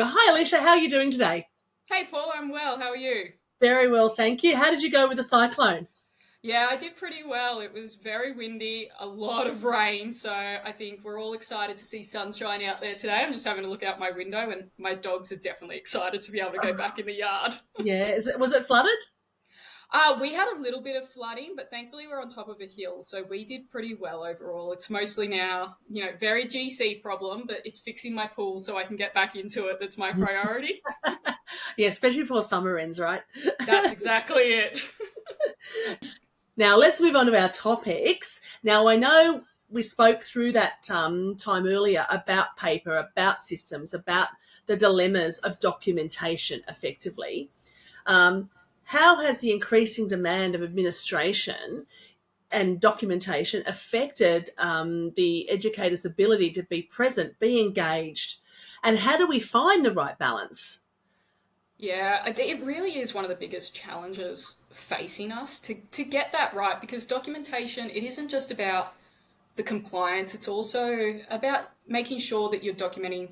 Hi, Aleisha. How are you doing today? Hey Paul, I'm well. How are you? Very well, thank you. How did you go with the cyclone? Yeah, I did pretty well. It was very windy, a lot of rain, so I think we're all excited to see sunshine out there today. I'm just having a look out my window, and my dogs are definitely excited to be able to go back in the yard. Yeah, was it flooded? We had a little bit of flooding, but thankfully we're on top of a hill, so we did pretty well overall. It's mostly now, very GC problem, but it's fixing my pool so I can get back into it. That's my priority. Yeah, especially before summer ends, right? That's exactly it. Now, let's move on to our topics. Now, I know we spoke through that time earlier about paper, about systems, about the dilemmas of documentation effectively. Um, how has the increasing demand of administration and documentation affected the educator's ability to be present, be engaged, and how do we find the right balance? Yeah, it really is one of the biggest challenges facing us to get that right because documentation, it isn't just about the compliance, it's also about making sure that you're documenting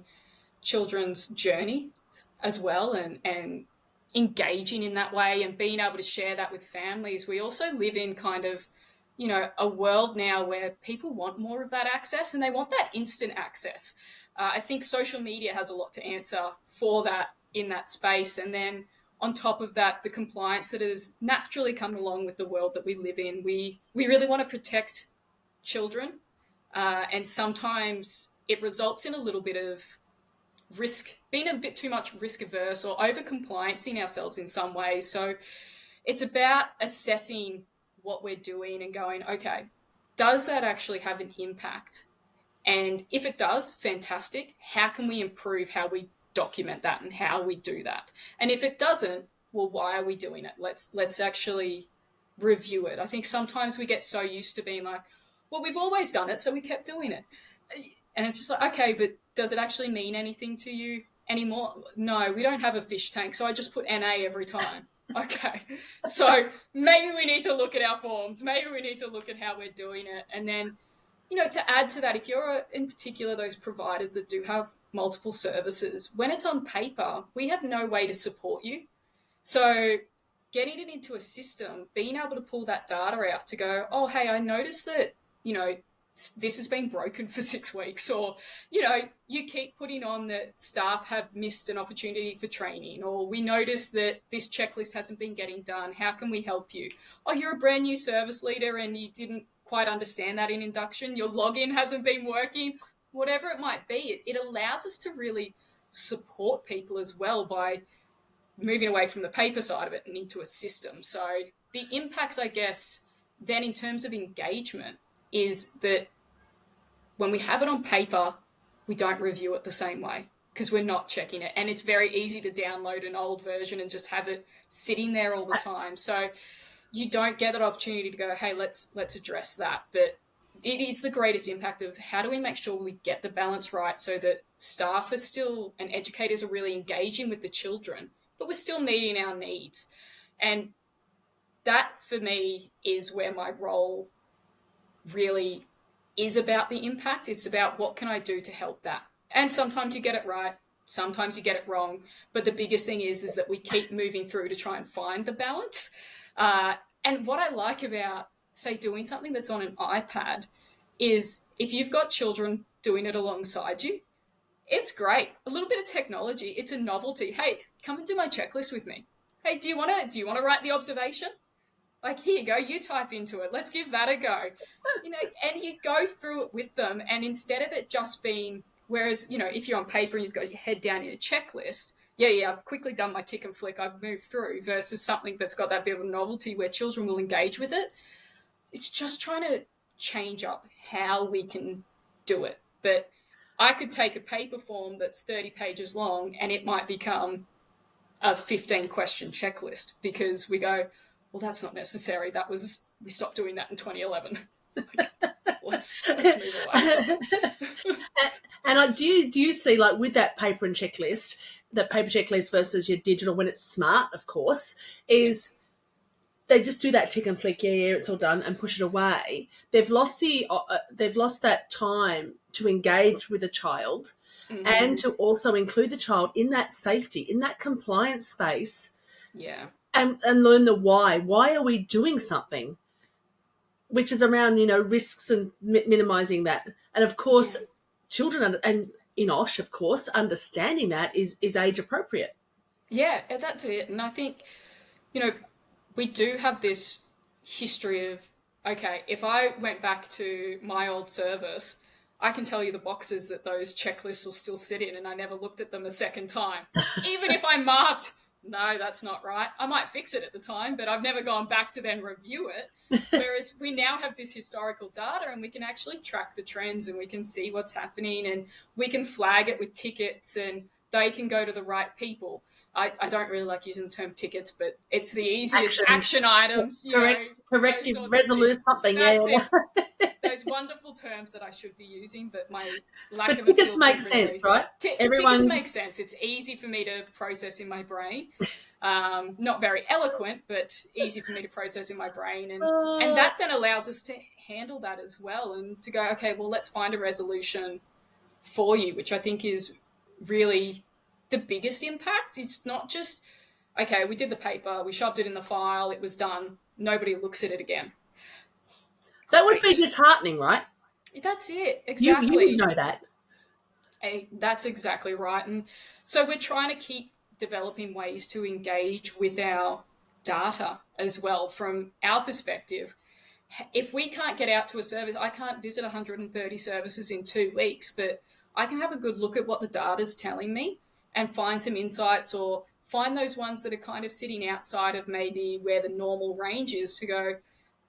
children's journey as well and engaging in that way and being able to share that with families. We also live in kind of, a world now where people want more of that access and they want that instant access. I think social media has a lot to answer for that in that space. And then on top of that, the compliance that has naturally come along with the world that we live in. We really want to protect children, and sometimes it results in a little bit of risk, being a bit too much risk averse or over compliancing ourselves in some ways. So it's about assessing what we're doing and going, okay, does that actually have an impact? And if it does, fantastic. How can we improve how we document that and how we do that? And if it doesn't, well, why are we doing it? Let's actually review it. I think sometimes we get so used to being like, well, we've always done it, so we kept doing it. And it's just like, okay, but does it actually mean anything to you anymore? No, we don't have a fish tank, so I just put NA every time. Okay, so maybe we need to look at our forms. Maybe we need to look at how we're doing it. And then, to add to that, if you're in particular those providers that do have multiple services, when it's on paper, we have no way to support you. So getting it into a system, being able to pull that data out to go, oh, hey, I noticed that, this has been broken for 6 weeks, or, you keep putting on that staff have missed an opportunity for training, or we notice that this checklist hasn't been getting done. How can we help you? Oh, you're a brand new service leader and you didn't quite understand that in induction. Your login hasn't been working, whatever it might be. It allows us to really support people as well by moving away from the paper side of it and into a system. So the impacts, I guess, then in terms of engagement is that when we have it on paper, we don't review it the same way because we're not checking it. And it's very easy to download an old version and just have it sitting there all the time. So you don't get that opportunity to go, hey, let's address that. But it is the greatest impact of how do we make sure we get the balance right so that staff are still and educators are really engaging with the children, but we're still meeting our needs. And that for me is where my role really is about the impact. It's about what can I do to help that. And sometimes you get it right, sometimes you get it wrong. But the biggest thing is that we keep moving through to try and find the balance. Uh, and what I like about, say, doing something that's on an iPad is if you've got children doing it alongside you, it's great. A little bit of technology, it's a novelty. Hey, come and do my checklist with me. Hey, do you want to write the observation? Like, here you go, you type into it. Let's give that a go. And you go through it with them. And instead of it just being, whereas, if you're on paper and you've got your head down in a checklist, yeah, I've quickly done my tick and flick, I've moved through, versus something that's got that bit of a novelty where children will engage with it. It's just trying to change up how we can do it. But I could take a paper form that's 30 pages long and it might become a 15 question checklist because we go, well, that's not necessary. We stopped doing that in 2011. Like, let's move away. And do you see, like, with that paper and checklist, that paper checklist versus your digital, when it's smart, of course, Yeah. is they just do that tick and flick, yeah, it's all done, and push it away. They've lost that time to engage with a child, Mm-hmm. and to also include the child in that safety, in that compliance space, Yeah. and learn the why. Why are we doing something? Which is around, risks and minimizing that. And of course, Yeah. children and in OSH, of course, understanding that is age appropriate. Yeah, that's it. And I think, you know, we do have this history of, okay, if I went back to my old service, I can tell you the boxes that those checklists will still sit in, and I never looked at them a second time. Even if I marked, no, that's not right, I might fix it at the time, but I've never gone back to then review it. Whereas we now have this historical data and we can actually track the trends and we can see what's happening and we can flag it with tickets and they can go to the right people. I don't really like using the term tickets, but it's the easiest action items, those Corrective, sorts of resolute, things. something, yeah. That's it. Those wonderful terms that I should be using, but my lack But of a tickets filter make sense, really. right? Tickets Everyone, make sense. It's easy for me to process in my brain. Not very eloquent, but easy for me to process in my brain. And uh, that then allows us to handle that as well and to go, okay, well, let's find a resolution for you, which I think is really the biggest impact. It's not just, okay, we did the paper, we shoved it in the file, it was done, nobody looks at it again. that would be Great. disheartening, right? That's it, You would exactly. know that. That's exactly right. And so we're trying to keep developing ways to engage with our data as well from our perspective. If we can't get out to a service, I can't visit 130 services in 2 weeks, but I can have a good look at what the data's telling me and find some insights or find those ones that are kind of sitting outside of maybe where the normal range is to go,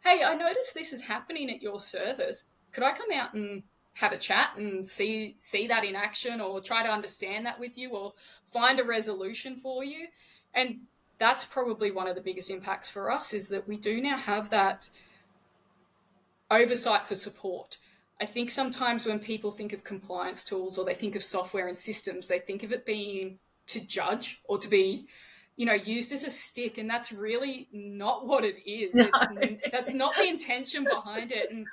hey, I noticed this is happening at your service. Could I come out and have a chat and see that in action or try to understand that with you or find a resolution for you? And that's probably one of the biggest impacts for us is that we do now have that oversight for support. I think sometimes when people think of compliance tools or they think of software and systems, they think of it being to judge or to be, used as a stick, and that's really not what it is. No. That's not the intention behind it. And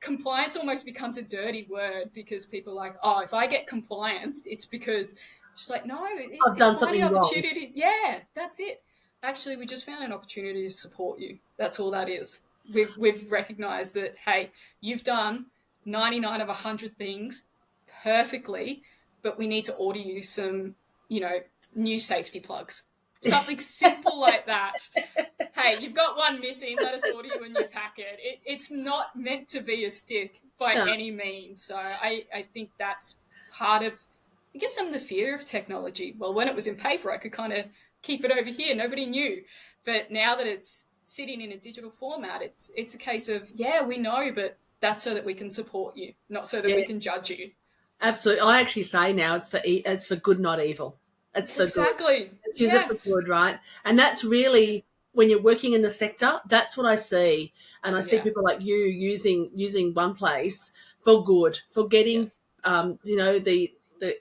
compliance almost becomes a dirty word because people are like, oh, if I get compliance, it's because it's like, no, I've it's done finding something wrong. opportunities. Yeah, that's it. Actually, we just found an opportunity to support you. That's all that is. We've recognized that, hey, you've done 99 of 100 things perfectly, but we need to order you some, new safety plugs. Something simple like that. Hey, you've got one missing, let us order you a new packet. It's not meant to be a stick by No. any means. So I think that's part of, I guess, some of the fear of technology. Well, when it was in paper, I could kind of keep it over here. Nobody knew. But now that it's sitting in a digital format, it's a case of, yeah, we know, but that's so that we can support you, not so that Yeah, we can judge you. absolutely. I actually say now it's for good, not evil. It's for good. Exactly. Let's use it for Yes. good, right? And that's really when you're working in the sector, that's what I see. And I see Yeah. people like you using one place for good, for Yeah. getting the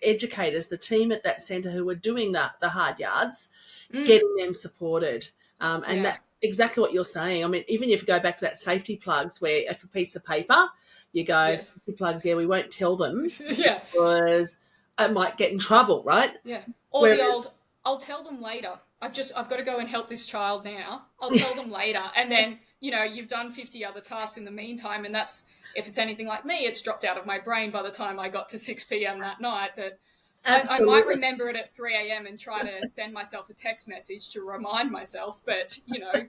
educators, the team at that centre who are doing the hard yards, Mm. getting them supported. And Yeah. that exactly what you're saying. I mean, even if you go back to that safety plugs where if a piece of paper, you go, Yes. safety plugs, yeah, we won't tell them Yeah. because it might get in trouble, right? Yeah. Or the Whereas old, I'll tell them later. I've got to go and help this child now. I'll tell them later. And then, you've done 50 other tasks in the meantime. And that's, if it's anything like me, it's dropped out of my brain by the time I got to 6 p.m. that night. That I might absolutely. remember it at 3 a.m. and try to send myself a text message to remind myself. But,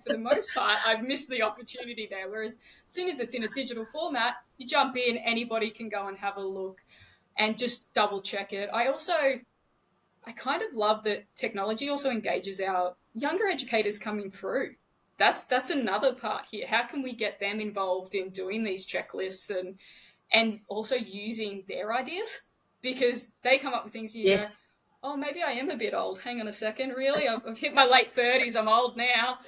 for the most part, I've missed the opportunity there. Whereas as soon as it's in a digital format, you jump in, anybody can go and have a look and just double check it. I kind of love that technology also engages our younger educators coming through. That's another part here. How can we get them involved in doing these checklists and also using their ideas? Because they come up with things you go, Yes. oh, maybe I am a bit old. Hang on a second, really? I've hit my late 30s. I'm old now.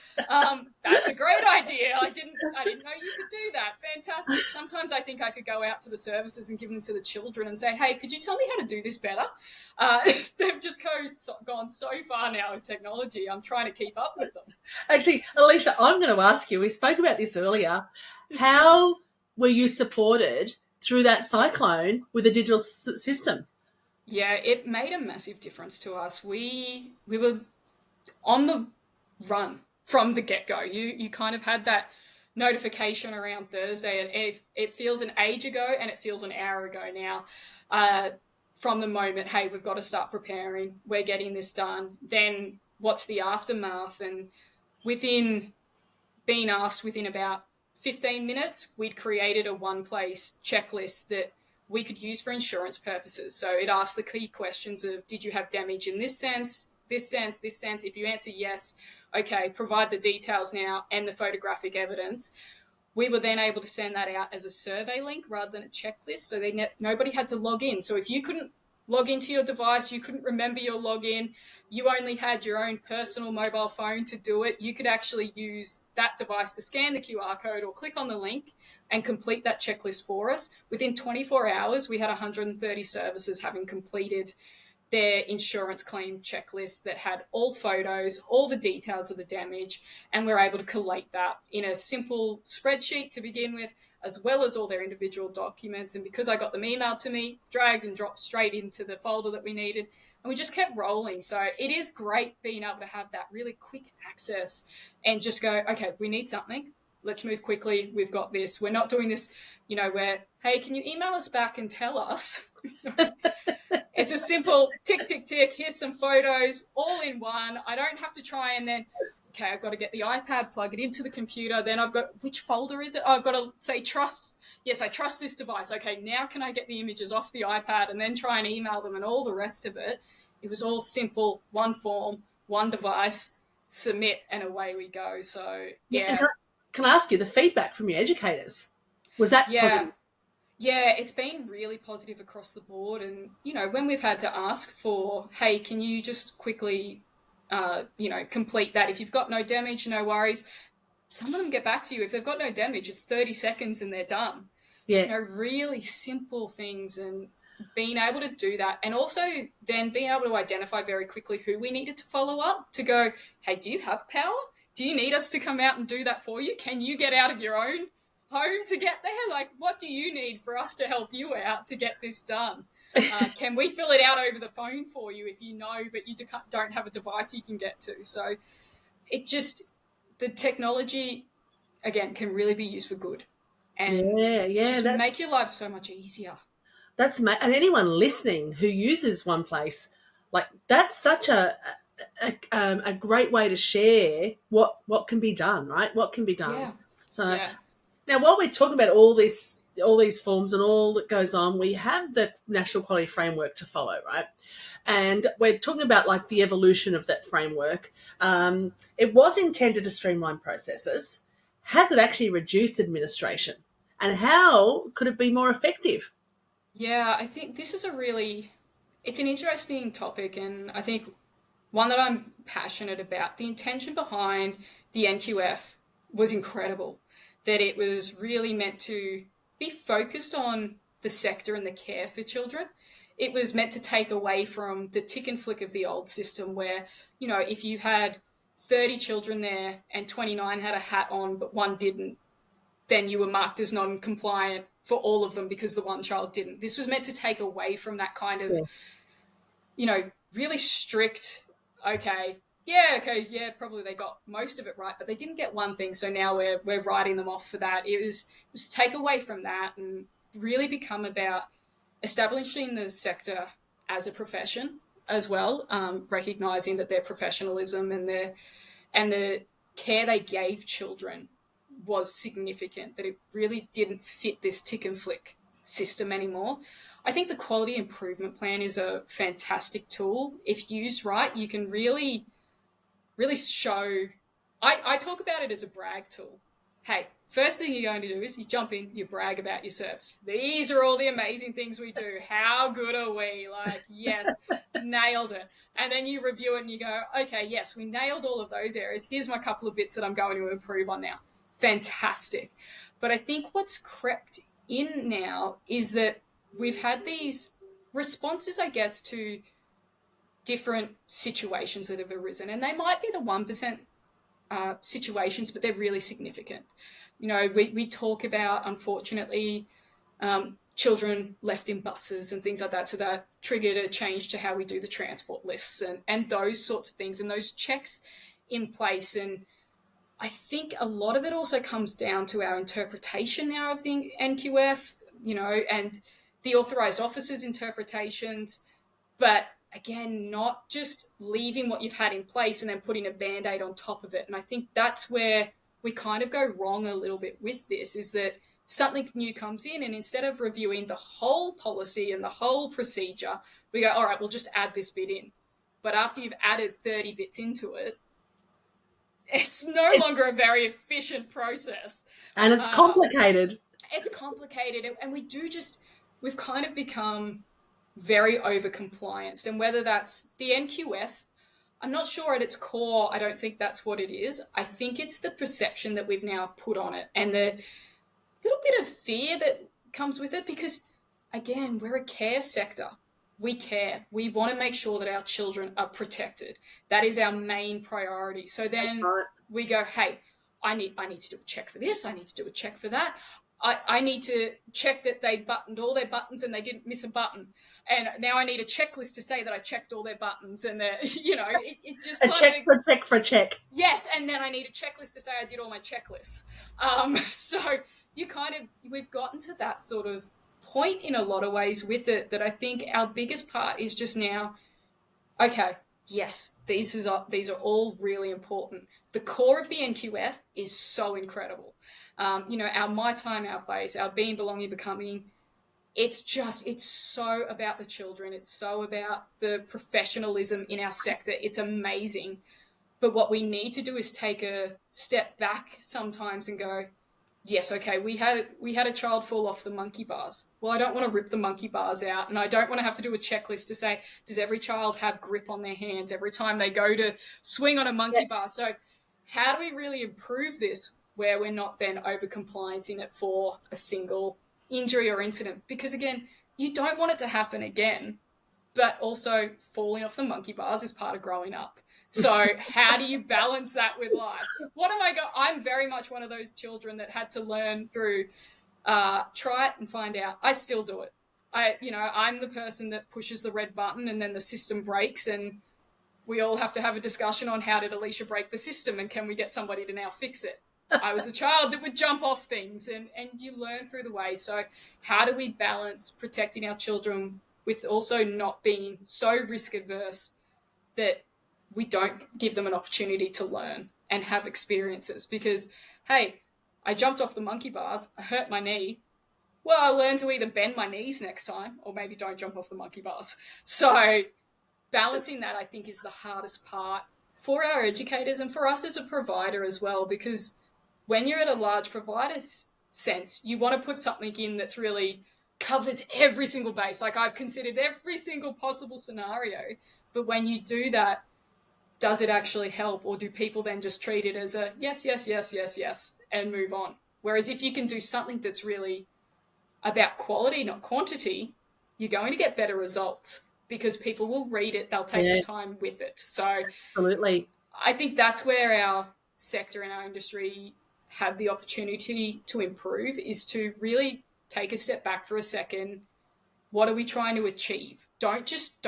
That's a great idea. I didn't know you could do that. Fantastic. Sometimes I think I could go out to the services and give them to the children and say, hey, could you tell me how to do this better? Uh, they've just gone so far now with technology. I'm trying to keep up with them. Actually, Aleisha, I'm going to ask you, we spoke about this earlier. How were you supported through that cyclone with a digital system? Yeah, it made a massive difference to us. We were on the run from the get-go. You kind of had that notification around Thursday, and it feels an age ago and it feels an hour ago now. Uh, from the moment, hey, we've got to start preparing, we're getting this done. Then what's the aftermath? And within being asked within about 15 minutes, we'd created a one place checklist that we could use for insurance purposes. So it asked the key questions of, did you have damage in this sense, this sense, this sense? If you answer yes, okay, provide the details now and the photographic evidence. We were then able to send that out as a survey link rather than a checklist. So nobody had to log in. So if you couldn't log into your device, you couldn't remember your login, you only had your own personal mobile phone to do it, you could actually use that device to scan the QR code or click on the link and complete that checklist for us. Within 24 hours, we had 130 services having completed their insurance claim checklist that had all photos, all the details of the damage, and we're able to collate that in a simple spreadsheet to begin with, as well as all their individual documents. And because I got them emailed to me, dragged and dropped straight into the folder that we needed, and we just kept rolling. So it is great being able to have that really quick access and just go, okay, we need something. Let's move quickly. We've got this. We're not doing this, where, hey, can you email us back and tell us? It's a simple tick, tick, tick. Here's some photos all in one. I don't have to try and then, okay, I've got to get the iPad, plug it into the computer. Then I've got, which folder is it? Oh, I've got to say trust. Yes, I trust this device. Okay, now can I get the images off the iPad and then try and email them and all the rest of it? It was all simple, one form, one device, submit, and away we go. So, Yeah, and yeah. can I ask you the feedback from your educators? Was that Yeah. positive? Yeah, it's been really positive across the board. And, when we've had to ask for, hey, can you just quickly, complete that? If you've got no damage, no worries. Some of them get back to you. If they've got no damage, it's 30 seconds and they're done. Yeah, Really simple things, and being able to do that. And also then being able to identify very quickly who we needed to follow up to go, hey, do you have power? Do you need us to come out and do that for you? Can you get out of your own home to get there? Like, what do you need for us to help you out to get this done? Can we fill it out over the phone for you if you know, but you don't have a device you can get to? So it just, the technology, again, can really be used for good and yeah. just make your life so much easier. And anyone listening who uses One Place, like that's such a great way to share what can be done, right? What can be done. Yeah. So Yeah. now, while we're talking about all these forms and all that goes on, we have the National Quality Framework to follow, right? And we're talking about like the evolution of that framework. It was intended to streamline processes. Has it actually reduced administration? And how could it be more effective? Yeah, I think this is it's an interesting topic, and I think one that I'm passionate about. The intention behind the NQF was incredible, that it was really meant to be focused on the sector and the care for children. It was meant to take away from the tick and flick of the old system where, if you had 30 children there and 29 had a hat on but one didn't, then you were marked as non-compliant for all of them because the one child didn't. This was meant to take away from that kind of, Yeah. really strict, okay, yeah, okay, yeah, probably they got most of it right, but they didn't get one thing, so now we're writing them off for that. It was take away from that and really become about establishing the sector as a profession as well, recognizing that their professionalism and the care they gave children was significant, that it really didn't fit this tick and flick system anymore. I think the quality improvement plan is a fantastic tool. If used right, you can really, really show. I talk about it as a brag tool. Hey, first thing you're going to do is you jump in, you brag about your service. These are all the amazing things we do. How good are we? Like, yes, nailed it. And then you review it and you go, okay, yes, we nailed all of those areas. Here's my couple of bits that I'm going to improve on now. Fantastic. But I think what's crept in now is that we've had these responses, I guess, to different situations that have arisen. And they might be the 1% situations, but they're really significant. We talk about, unfortunately, children left in buses and things like that. So that triggered a change to how we do the transport lists and those sorts of things and those checks in place. And I think a lot of it also comes down to our interpretation now of the NQF, and the authorised officers' interpretations. But again, not just leaving what you've had in place and then putting a band-aid on top of it. And I think that's where we kind of go wrong a little bit with this, is that something new comes in, and instead of reviewing the whole policy and the whole procedure, we go, all right, we'll just add this bit in. But after you've added 30 bits into it, it's no longer a very efficient process. And it's complicated. It's complicated. And we've kind of become very over-complianced. And whether that's the NQF, I'm not sure at its core, I don't think that's what it is. I think it's the perception that we've now put on it and the little bit of fear that comes with it, because, again, we're a care sector. We care. We want to make sure that our children are protected. That is our main priority. So then we go, hey, I need to do a check for this. I need to do a check for that. I need to check that they buttoned all their buttons and they didn't miss a button. And now I need a checklist to say that I checked all their buttons. And, it just check for a check. Yes, and then I need a checklist to say I did all my checklists. So we've gotten to that sort of point in a lot of ways with it, that I think our biggest part is just now, okay, yes, these are all really important. The core of the NQF is so incredible. Our My Time, Our Place, our Being, Belonging, Becoming, it's so about the children. It's so about the professionalism in our sector. It's amazing. But what we need to do is take a step back sometimes and go, yes, okay, we had a child fall off the monkey bars. Well, I don't want to rip the monkey bars out, and I don't want to have to do a checklist to say, does every child have grip on their hands every time they go to swing on a monkey bar? So how do we really improve this where we're not then over-compliancing it for a single injury or incident? Because, again, you don't want it to happen again, but also falling off the monkey bars is part of growing up. So how do you balance that with life? I'm very much one of those children that had to learn through try it and find out. I still do it. I'm the person that pushes the red button and then the system breaks, and we all have to have a discussion on how did Aleisha break the system and can we get somebody to now fix it? I was a child that would jump off things, and you learn through the way. So how do we balance protecting our children with also not being so risk averse that we don't give them an opportunity to learn and have experiences? Because, hey, I jumped off the monkey bars, I hurt my knee. Well, I learned to either bend my knees next time or maybe don't jump off the monkey bars. So balancing that, I think, is the hardest part for our educators and for us as a provider as well, because when you're at a large provider sense, you want to put something in that's really covers every single base. Like, I've considered every single possible scenario. But when you do that, does it actually help? Or do people then just treat it as a yes, yes, yes, yes, yes, and move on? Whereas if you can do something that's really about quality, not quantity, you're going to get better results because people will read it. They'll take the time with it. So absolutely, I think that's where our sector and our industry have the opportunity to improve, is to really take a step back for a second. What are we trying to achieve? Don't just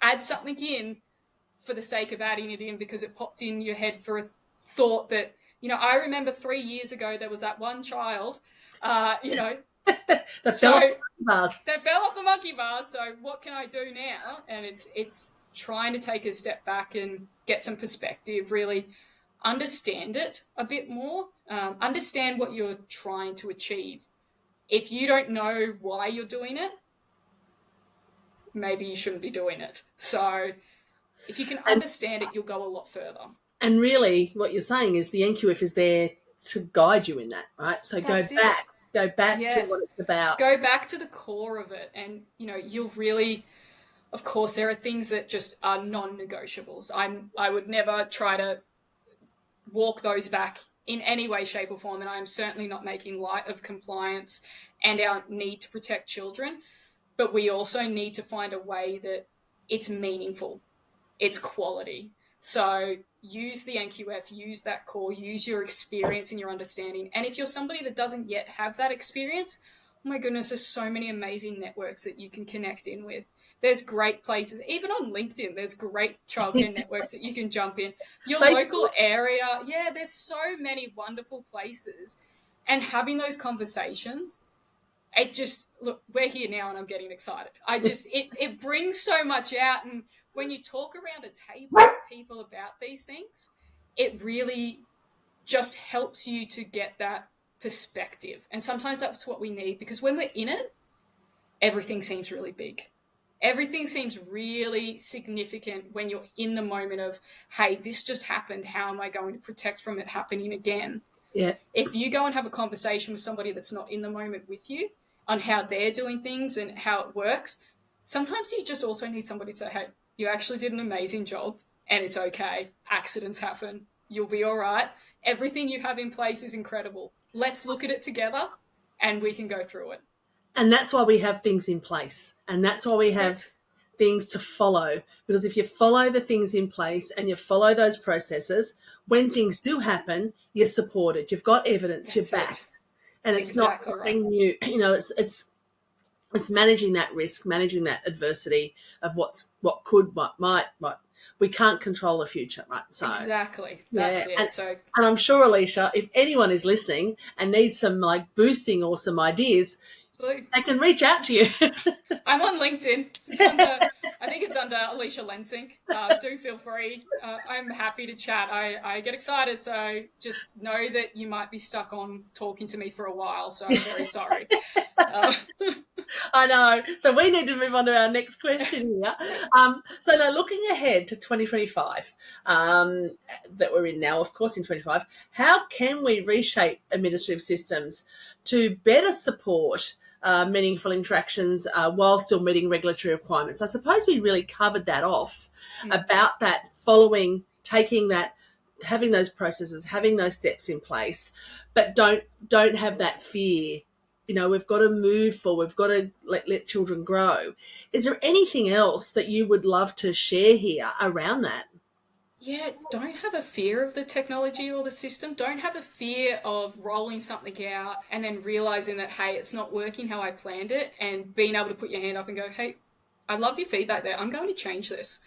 add something in for the sake of adding it in because it popped in your head for a thought that, I remember 3 years ago there was that one child, that fell off the monkey bars. So what can I do now? And it's trying to take a step back and get some perspective, really understand it a bit more, understand what you're trying to achieve. If you don't know why you're doing it, maybe you shouldn't be doing it. So if you can understand it, you'll go a lot further. And really what you're saying is the NQF is there to guide you in that, right? So go back to what it's about. Go back to the core of it. And, you'll really, of course, there are things that just are non-negotiables. I would never try to walk those back in any way, shape or form. And I'm certainly not making light of compliance and our need to protect children. But we also need to find a way that it's meaningful, it's quality. So use the NQF, use that core, use your experience and your understanding. And if you're somebody that doesn't yet have that experience, my goodness, there's so many amazing networks that you can connect in with. There's great places, even on LinkedIn, there's great childcare networks that you can jump in. Your They, local area, yeah, there's so many wonderful places. And having those conversations, it just, look, we're here now and I'm getting excited. It brings so much out. And when you talk around a table with people about these things, it really just helps you to get that perspective. And sometimes that's what we need, because when we're in it, everything seems really big. Everything seems really significant when you're in the moment of, hey, this just happened. How am I going to protect from it happening again? yeah. If you go and have a conversation with somebody that's not in the moment with you on how they're doing things and how it works, sometimes you just also need somebody to say, hey, you actually did an amazing job and it's okay. Accidents happen. You'll be all right. Everything you have in place is incredible. Let's look at it together and we can go through it. And that's why we have things in place. And that's why we That's have it. things to follow. Because if you follow the things in place and you follow those processes, when things do happen, you're supported. You've got evidence, you're That's it. backed. And it's not Exactly right. something new. You know, it's managing that risk, managing that adversity of what could, what might, what we can't control the future, right? So Exactly. yeah, That's it. So and I'm sure, Aleisha, if anyone is listening and needs some like boosting or some ideas, absolutely. they can reach out to you. I'm on LinkedIn. It's under, I think it's under Aleisha Lensink. Do feel free. I'm happy to chat. I get excited, so just know that you might be stuck on talking to me for a while. So I'm very sorry. Uh, I know. So we need to move on to our next question here. So now looking ahead to 2025, that we're in now, of course, in 25, how can we reshape administrative systems to better support meaningful interactions while still meeting regulatory requirements? I suppose we really covered that off about that following, taking that, having those processes, having those steps in place, but don't have that fear. You know, we've got to move forward. We've got to let children grow. Is there anything else that you would love to share here around that? yeah, don't have a fear of the technology or the system. Don't have a fear of rolling something out and then realizing that, hey, it's not working how I planned it, and being able to put your hand up and go, hey, I love your feedback there. I'm going to change this.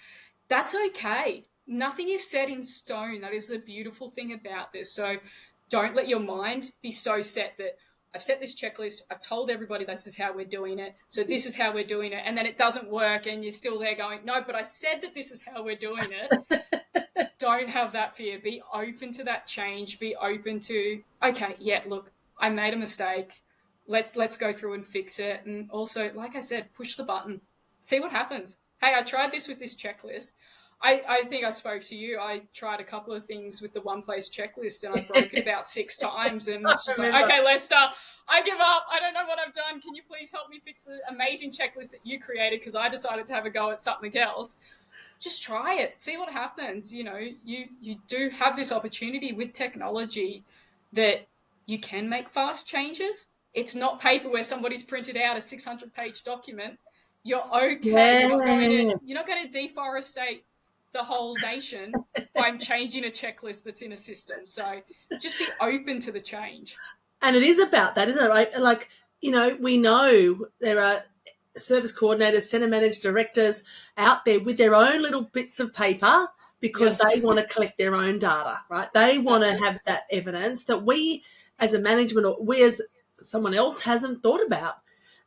That's okay. Nothing is set in stone. That is the beautiful thing about this. So don't let your mind be so set that I've set this checklist, I've told everybody this is how we're doing it, so this is how we're doing it, and then it doesn't work and you're still there going, no, but I said that this is how we're doing it. Don't have that fear. Be open to that change. Be open to, okay, yeah, look, I made a mistake. Let's go through and fix it. And also, like I said, push the button. See what happens. Hey, I tried this with this checklist. I think I spoke to you. I tried a couple of things with the one place checklist and I broke it about 6 times. And it's I just like, remember. okay, Lester, I give up. I don't know what I've done. Can you please help me fix the amazing checklist that you created? Because I decided to have a go at something else. Just try it, see what happens. You do have this opportunity with technology that you can make fast changes. It's not paper where somebody's printed out a 600-page document. You're okay. Yeah. You're not going to deforestate the whole nation by changing a checklist that's in a system. So just be open to the change. And it is about that, isn't it? Like, you know, we know there are service coordinators, centre managed directors out there with their own little bits of paper because Yes. they want to collect their own data, right? They want That's to it. have that evidence that we as a management or we as someone else hasn't thought about.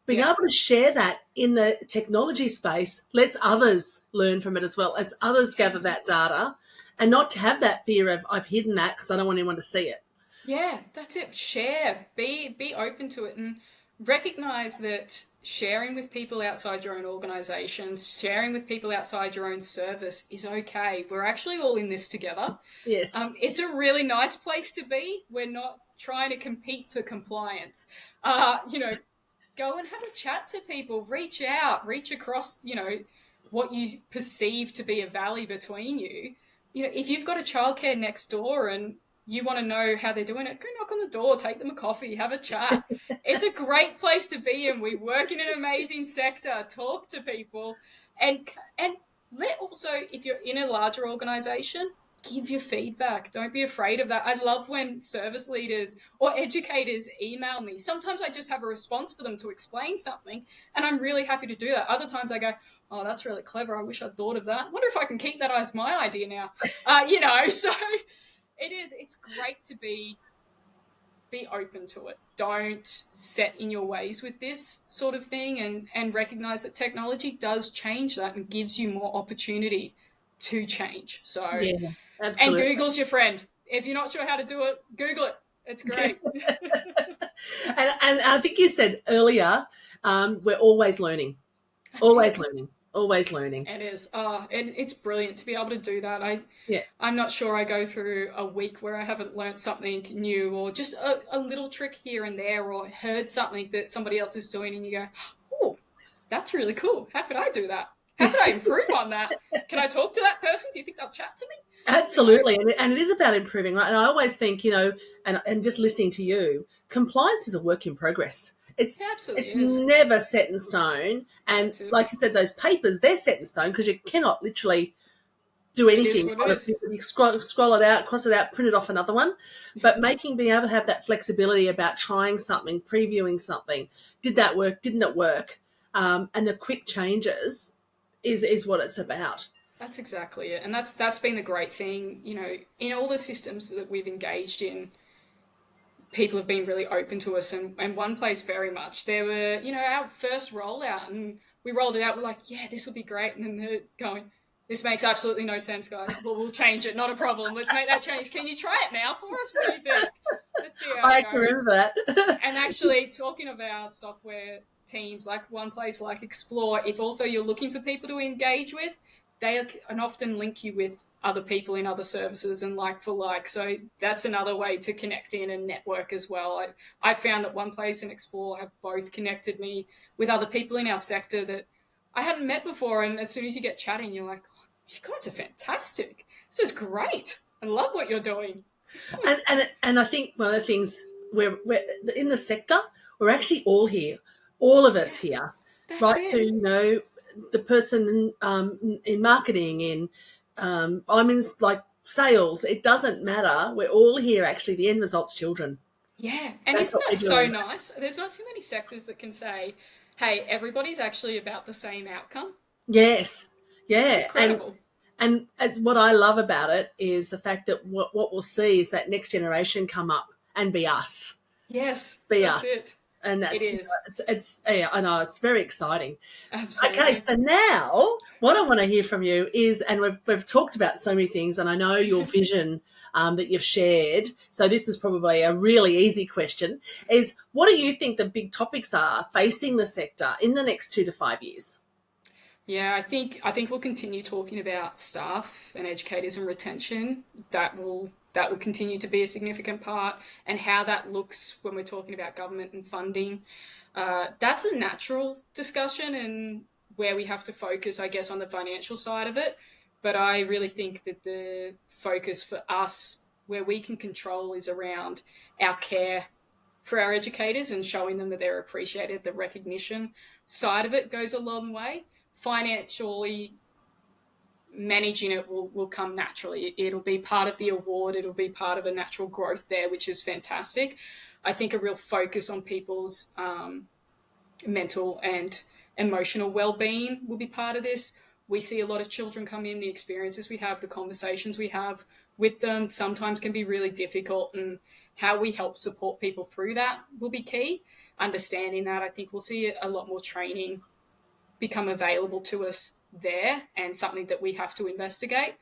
Being Yeah. able to share that in the technology space lets others learn from it as well. Lets others gather that data and not to have that fear of I've hidden that because I don't want anyone to see it. Yeah, that's it. Share. Be open to it and recognize that sharing with people outside your own organizations, sharing with people outside your own service is okay. We're actually all in this together. Yes. It's a really nice place to be. We're not trying to compete for compliance. Go and have a chat to people, reach out, reach across, what you perceive to be a valley between you. If you've got a childcare next door and you want to know how they're doing it, go knock on the door, take them a coffee, have a chat. It's a great place to be in. We work in an amazing sector. Talk to people, and let also, if you're in a larger organization, give your feedback. Don't be afraid of that. I love when service leaders or educators email me. Sometimes I just have a response for them to explain something, and I'm really happy to do that. Other times I go, oh, that's really clever. I wish I'd thought of that. I wonder if I can keep that as my idea now. So it's great to be open to it. Don't set in your ways with this sort of thing, and recognize that technology does change that and gives you more opportunity to change. So, Yeah, and absolutely. Google's your friend. If you're not sure how to do it, Google it. It's great. And I think you said earlier, we're always learning, That's always it. learning, always learning. It is. And it's brilliant to be able to do that. Yeah. I'm not sure I go through a week where I haven't learnt something new, or just a little trick here and there, or heard something that somebody else is doing, and you go, oh, that's really cool. How could I do that? How could I improve on that? Can I talk to that person? Do you think they'll chat to me? Absolutely, and it is about improving, right? And I always think, and just listening to you, compliance is a work in progress. It's It absolutely it's is. never set in stone, and That's it. like you said, those papers they're set in stone because you cannot literally do It is anything what it on a is. paper. You scroll it out, cross it out, print it off another one. But being able to have that flexibility about trying something, previewing something, did that work? Didn't it work? And the quick changes is what it's about. That's exactly it. And that's been the great thing, in all the systems that we've engaged in, people have been really open to us, and one place very much. There were, our first rollout, and we rolled it out, we're like, yeah, this will be great. And then they're going, this makes absolutely no sense, guys. Well, we'll change it, not a problem. Let's make that change. Can you try it now for us? What do you think? Let's see how I it actually goes. remember that. And actually, talking of our software teams, like one place like Explore, if also you're looking for people to engage with, they can often link you with other people in other services and like for like. So that's another way to connect in and network as well. I found that one place and Explore have both connected me with other people in our sector that I hadn't met before. And as soon as you get chatting, you're like, oh, you guys are fantastic. This is great. I love what you're doing. And I think one of the things we're in the sector, we're actually all here, all of us Yeah, here, that's right it. through the person in marketing, in I'm in like sales. It doesn't matter. We're all here. Actually, the end result's children. Yeah, and That's isn't what that we're so doing. nice? There's not too many sectors that can say, hey, everybody's actually about the same outcome. Yes, It's yeah, incredible. and it's what I love about it is the fact that what we'll see is that next generation come up and Yes, be that's us, it. and It that's is. it's yeah, I know it's very exciting. Okay, Absolutely. so now what I want to hear from you is, and we've talked about so many things, and I know your vision that you've shared. So this is probably a really easy question: is what do you think the big topics are facing the sector in the next 2 to 5 years? Yeah, I think we'll continue talking about staff and educators and retention. That will continue to be a significant part, and how that looks when we're talking about government and funding. That's a natural discussion, and where we have to focus, I guess, on the financial side of it. But I really think that the focus for us, where we can control, is around our care for our educators and showing them that they're appreciated. The recognition side of it goes a long way. Financially, managing it will come naturally. It'll be part of the award, it'll be part of a natural growth there, which is fantastic. I think a real focus on people's mental and emotional well-being will be part of this. We see a lot of children come in, the experiences we have, the conversations we have with them sometimes can be really difficult, and how we help support people through that will be key. Understanding that, I think we'll see a lot more training become available to us there, and something that we have to investigate.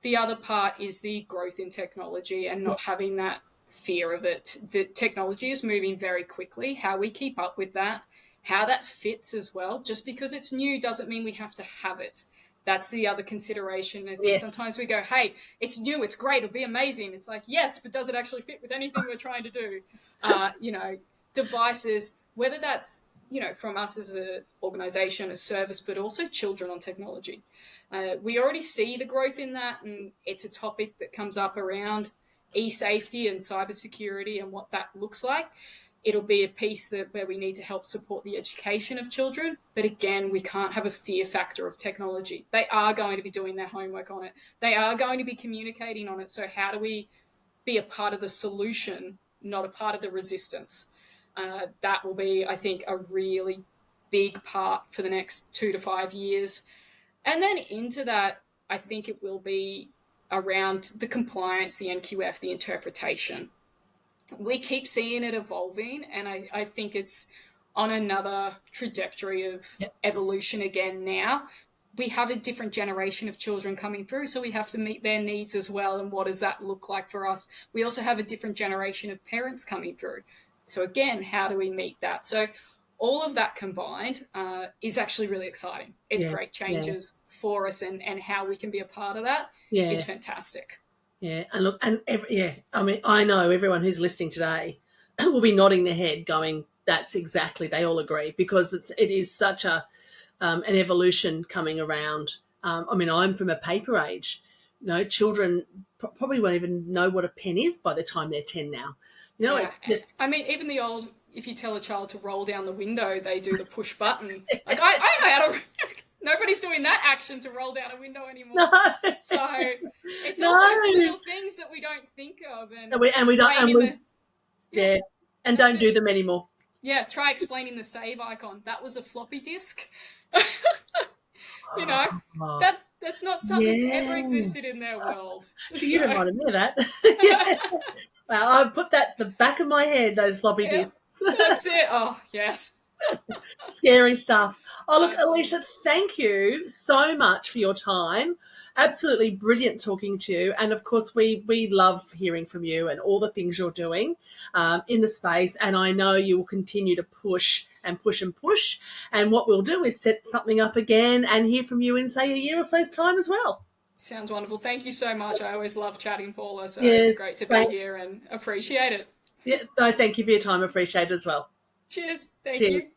The other part is the growth in technology and not having that fear of it. The technology is moving very quickly. How we keep up with that, how that fits as well. Just because it's new doesn't mean we have to have it. That's the other consideration. I think Yes, sometimes we go, hey, it's new, it's great, it'll be amazing. It's like, yes, but does it actually fit with anything we're trying to do? Uh, you know, Devices, whether that's, from us as an organization, a service, but also children on technology. We already see the growth in that, and it's a topic that comes up around e-safety and cybersecurity and what that looks like. It'll be a piece where we need to help support the education of children. But again, we can't have a fear factor of technology. They are going to be doing their homework on it. They are going to be communicating on it. So how do we be a part of the solution, not a part of the resistance? That will be, I think, a really big part for the next 2 to 5 years. And then into that, I think it will be around the compliance, the NQF, the interpretation. We keep seeing it evolving, and I think it's on another trajectory of evolution again now. We have a different generation of children coming through, so we have to meet their needs as well. And what does that look like for us? We also have a different generation of parents coming through. So again, how do we meet that? So all of that combined is actually really exciting. It's great changes for us, and how we can be a part of that is fantastic. Yeah, and look, and I mean, I know everyone who's listening today will be nodding their head, going, "That's exactly." They all agree, because it is such an evolution coming around. I mean, I'm from a paper age. You know, children probably won't even know what a pen is by the time they're 10 now. You know, it's just. I mean, even the old. If you tell a child to roll down the window, they do the push button. Like I know how to. Nobody's doing that action to roll down a window anymore. No. So it's all those little things that we don't think of, and we don't, and don't do them anymore. Yeah, try explaining the save icon. That was a floppy disk. You know, that's not something that's ever existed in their world. You reminded me of that. Well, I put that at the back of my head, those floppy disks. That's it. Oh, yes. Scary stuff. Oh, look, Aleisha, thank you so much for your time. Absolutely brilliant talking to you. And, of course, we love hearing from you and all the things you're doing in the space. And I know you will continue to push and push and push. And what we'll do is set something up again and hear from you in, say, a year or so's time as well. Sounds wonderful. Thank you so much. I always love chatting, Paula. So it's great to be here and appreciate it. Yeah, no, thank you for your time. Appreciate it as well. Cheers. Thank you.